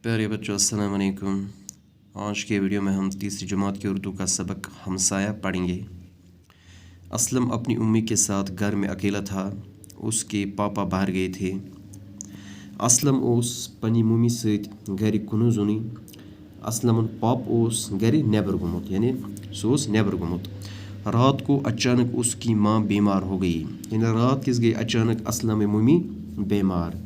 प्यारे बच्चों अस्सलाम वालेकुम। आज के वीडियो में हम तीसरी जमात की उर्दू का सबक हमसाया पढ़ेंगे। असलम अपनी उम्मी के साथ घर में अकेला था। उसके पापा बाहर गए थे। असलम ओस पन्नी मम्मी सत घर कुन जुन। असलमन पाप ओस घर नेबर गोमुत, यानी सह ओस नेबर गोमुत। रात को अचानक उसकी माँ बीमार हो गई, यानी रात किस गई अचानक असलम मम्मी बीमार।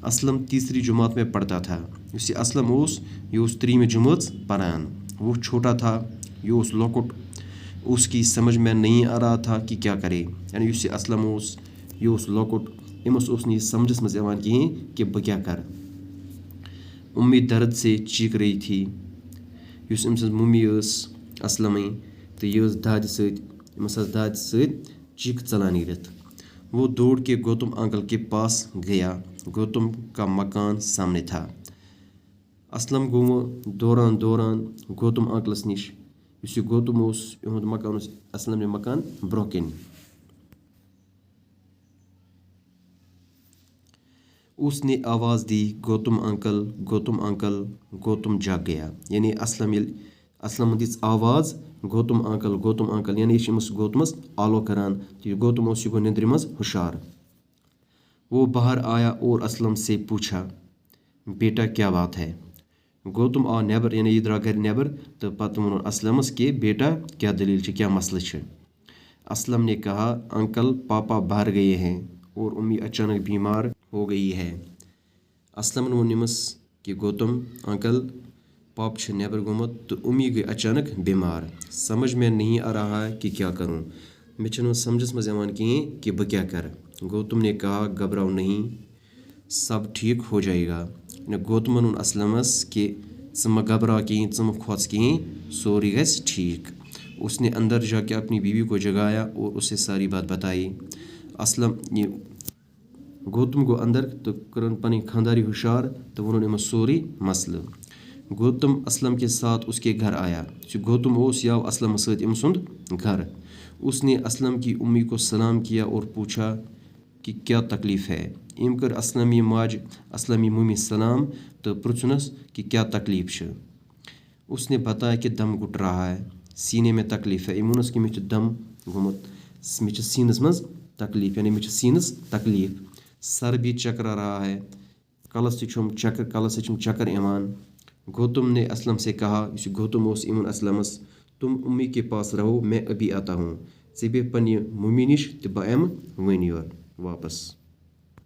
असलम तीसरी जमात में पढ़ता था। उस असलम ओस यह त्रीम जमात पढ़ान। वो छोटा था, यह लकुट, उसकी समझ में नहीं आ रहा था कि क्या करे। यानी उस असलम ओस यह लकुट, अमस ओस नहीं समझस मज यवान कहीं कि बह क्या कर। उम्मी दर्द से चीख रही थी। उस अम मम्मी असलम तो यह दाद दाद चीख चला नीरत। वो दौड़ के गौतम अंकल के पास गया। गौतम का मकान सामने था। असलम गो दौरान दौरान गौतम अंकलस निश। उस गौतम इहुंद मकान असलम मकान ब्रोह कन। उसने आवाज़ दी गौतम अंकल, गौतम अंकल। गौतम जाग गया, यानी असलम दिस आवाज़ गौतम अंकल, गौतम अंकल, यानी गौतमस आलो करान। तो गौतम गो निंद्र मज हुशार। वो बाहर आया और असलम से पूछा, बेटा क्या बात है। गौतम आ नेबर, यानी द्रा घर नेबर। तो पत वो असलमस के बेटा क्या दलील है, क्या मसला है। असलम ने कहा, अंकल पापा बाहर गए हैं और उम्मी अचानक बीमार हो गई है। असलम ने वोनमस कि गौतम अंकल पाप नेबर गोमुत तो उम्मी गई अचानक बीमार। समझ में नहीं आ रहा है कि क्या करूं। मे समझस मज यवान कहीं कि बह क्या कर। गौतम ने कहा, घबराओ नहीं, सब ठीक हो जाएगा। गौतमन वोन असलमस कि च घबरा कहीं, च खोच कहीं, सोरी गस ठीक। उसने अंदर जाके अपनी बीवी को जगाया और उसे सारी बात बताई। असलम गौतम गो अंदर तो करन पनी खानदारी हुशार, तो उन्होंने सोरी मसल। गौतम असलम के साथ उसके घर आया। गौतम ओस याव असलम सत सुंद घर। उसने असलम की उम्मी को सलाम किया और पूछा कि क्या तकलीफ़ है। इम कर असलमी माज असलमी मम्मी सलाम तो पृछनस कि क्या तकलीफ़ है। उसने बताया कि दम घुट रहा है, सीने में तकलीफ़ है। इमुनस कि मे दम गुमुत, मे सीनस मज तकलीफ़, यानी मे सीनस तकलीफ़। सर भी चकरा रहा है, कलस चक्कर इमान। गौतम ने असलम से कहा, इस गौतम ओस इमन असलमस, तुम उम्मी के पास रहो, मैं अभी आता हूँ। से बे पन्ने मम्मी निश तो बह अम वन योर वापस।